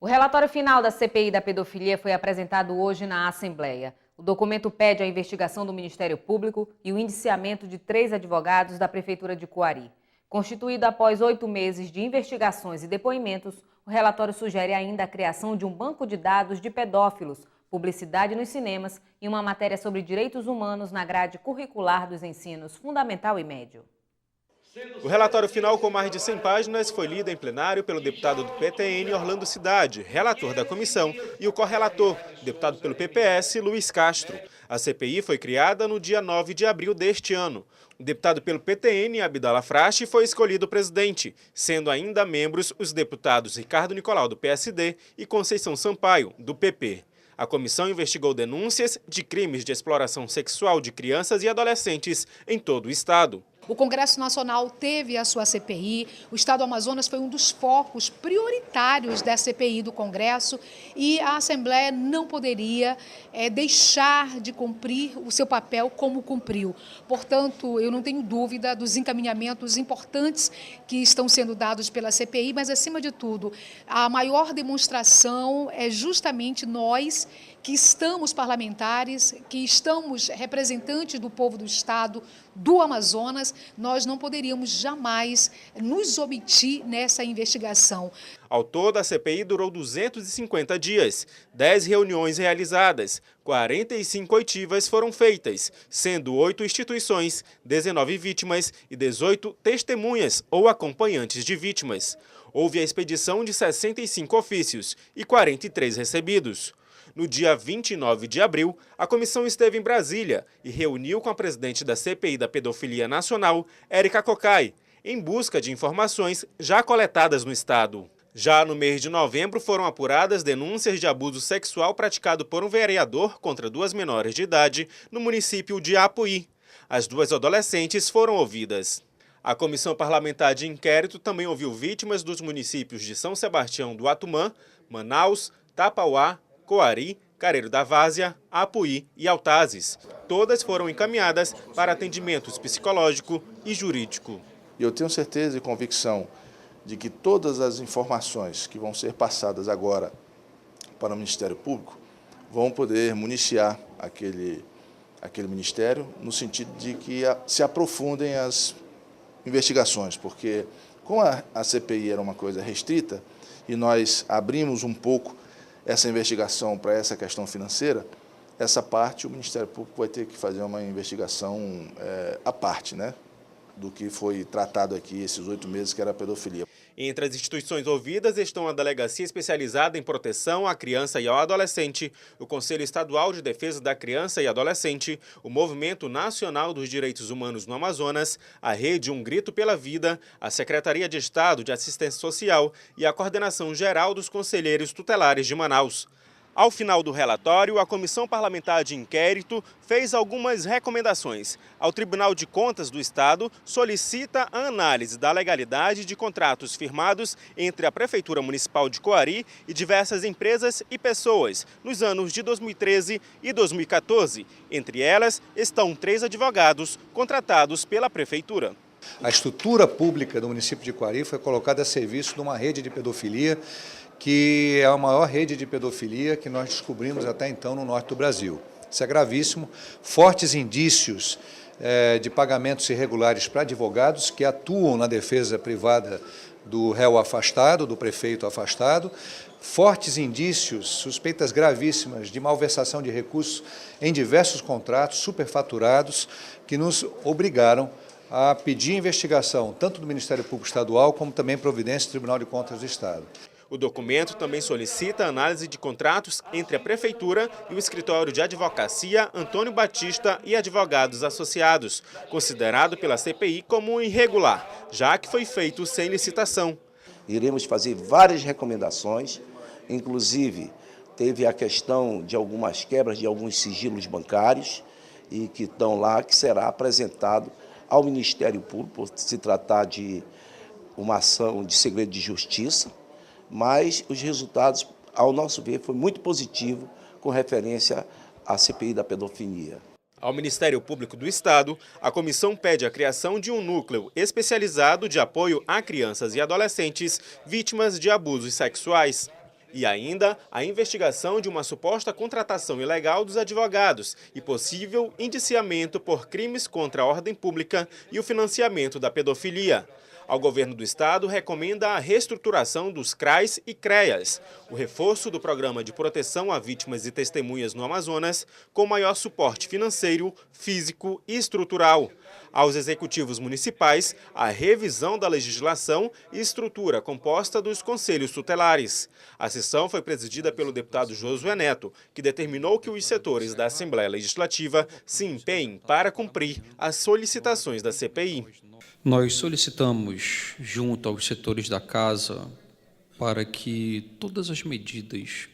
O relatório final da CPI da pedofilia foi apresentado hoje na Assembleia. O documento pede a investigação do Ministério Público e o indiciamento de 3 advogados da Prefeitura de Coari. Constituído após 8 meses de investigações e depoimentos, o relatório sugere ainda a criação de um banco de dados de pedófilos, publicidade nos cinemas e uma matéria sobre direitos humanos na grade curricular dos ensinos fundamental e médio. O relatório final, com mais de 100 páginas, foi lido em plenário pelo deputado do PTN, Orlando Cidade, relator da comissão, e o correlator, deputado pelo PPS, Luiz Castro. A CPI foi criada no dia 9 de abril deste ano. O deputado pelo PTN, Abdallah Frache, foi escolhido presidente, sendo ainda membros os deputados Ricardo Nicolau, do PSD, e Conceição Sampaio, do PP. A comissão investigou denúncias de crimes de exploração sexual de crianças e adolescentes em todo o estado. O Congresso Nacional teve a sua CPI, o Estado do Amazonas foi um dos focos prioritários da CPI do Congresso e a Assembleia não poderia deixar de cumprir o seu papel como cumpriu. Portanto, eu não tenho dúvida dos encaminhamentos importantes que estão sendo dados pela CPI, mas, acima de tudo, a maior demonstração é justamente nós que estamos parlamentares, que estamos representantes do povo do Estado, do Amazonas, nós não poderíamos jamais nos omitir nessa investigação. Ao todo, a CPI durou 250 dias, 10 reuniões realizadas, 45 oitivas foram feitas, sendo 8 instituições, 19 vítimas e 18 testemunhas ou acompanhantes de vítimas. Houve a expedição de 65 ofícios e 43 recebidos. No dia 29 de abril, a comissão esteve em Brasília e reuniu com a presidente da CPI da Pedofilia Nacional, Érica Cocai, em busca de informações já coletadas no estado. Já no mês de novembro, foram apuradas denúncias de abuso sexual praticado por um vereador contra 2 menores de idade no município de Apuí. As 2 adolescentes foram ouvidas. A Comissão Parlamentar de Inquérito também ouviu vítimas dos municípios de São Sebastião do Atumã, Manaus, Tapauá, Coari, Careiro da Várzea, Apuí e Altazes. Todas foram encaminhadas para atendimentos psicológico e jurídico. Eu tenho certeza e convicção de que todas as informações que vão ser passadas agora para o Ministério Público vão poder municiar aquele ministério no sentido de que se aprofundem as investigações, porque como a CPI era uma coisa restrita e nós abrimos um pouco essa investigação para essa questão financeira, essa parte o Ministério Público vai ter que fazer uma investigação à parte, né, do que foi tratado aqui esses 8 meses, que era a pedofilia. Entre as instituições ouvidas estão a Delegacia Especializada em Proteção à Criança e ao Adolescente, o Conselho Estadual de Defesa da Criança e Adolescente, o Movimento Nacional dos Direitos Humanos no Amazonas, a Rede Um Grito pela Vida, a Secretaria de Estado de Assistência Social e a Coordenação Geral dos Conselheiros Tutelares de Manaus. Ao final do relatório, a Comissão Parlamentar de Inquérito fez algumas recomendações. Ao Tribunal de Contas do Estado, solicita a análise da legalidade de contratos firmados entre a Prefeitura Municipal de Coari e diversas empresas e pessoas nos anos de 2013 e 2014. Entre elas estão 3 advogados contratados pela Prefeitura. A estrutura pública do município de Coari foi colocada a serviço de uma rede de pedofilia, que é a maior rede de pedofilia que nós descobrimos até então no norte do Brasil. Isso é gravíssimo. Fortes indícios de pagamentos irregulares para advogados que atuam na defesa privada do réu afastado, do prefeito afastado. Fortes indícios, suspeitas gravíssimas de malversação de recursos em diversos contratos superfaturados que nos obrigaram a pedir investigação tanto do Ministério Público Estadual como também providência do Tribunal de Contas do Estado. O documento também solicita a análise de contratos entre a Prefeitura e o Escritório de Advocacia Antônio Batista e advogados associados, considerado pela CPI como irregular, já que foi feito sem licitação. Iremos fazer várias recomendações, inclusive teve a questão de algumas quebras de alguns sigilos bancários e que estão lá, que será apresentado ao Ministério Público, por se tratar de uma ação de segredo de justiça, mas os resultados, ao nosso ver, foi muito positivo com referência à CPI da pedofilia. Ao Ministério Público do Estado, a comissão pede a criação de um núcleo especializado de apoio a crianças e adolescentes vítimas de abusos sexuais. E ainda a investigação de uma suposta contratação ilegal dos advogados e possível indiciamento por crimes contra a ordem pública e o financiamento da pedofilia. Ao governo do estado recomenda a reestruturação dos CRAs e CREAs, o reforço do programa de proteção a vítimas e testemunhas no Amazonas, com maior suporte financeiro, físico e estrutural. Aos executivos municipais, a revisão da legislação e estrutura composta dos conselhos tutelares. A sessão foi presidida pelo deputado Josué Neto, que determinou que os setores da Assembleia Legislativa se empenhem para cumprir as solicitações da CPI. Nós solicitamos, junto aos setores da Casa, para que todas as medidas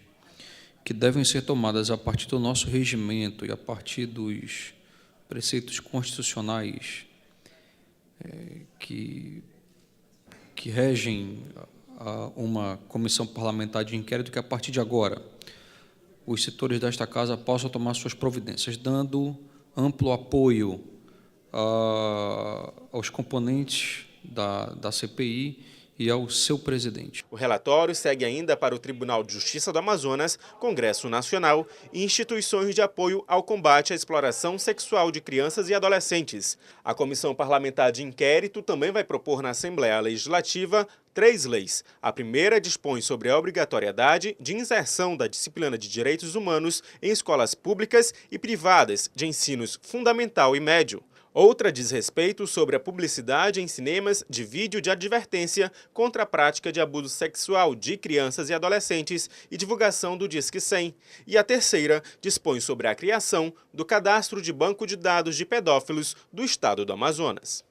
que devem ser tomadas a partir do nosso regimento e a partir dos preceitos constitucionais que regem uma comissão parlamentar de inquérito, que a partir de agora os setores desta Casa possam tomar suas providências, dando amplo apoio aos componentes da CPI e ao seu presidente. O relatório segue ainda para o Tribunal de Justiça do Amazonas, Congresso Nacional e instituições de apoio ao combate à exploração sexual de crianças e adolescentes. A Comissão Parlamentar de Inquérito também vai propor na Assembleia Legislativa 3 leis. A primeira dispõe sobre a obrigatoriedade de inserção da disciplina de direitos humanos em escolas públicas e privadas de ensinos fundamental e médio. Outra diz respeito sobre a publicidade em cinemas de vídeo de advertência contra a prática de abuso sexual de crianças e adolescentes e divulgação do Disque 100. E a terceira dispõe sobre a criação do cadastro de banco de dados de pedófilos do estado do Amazonas.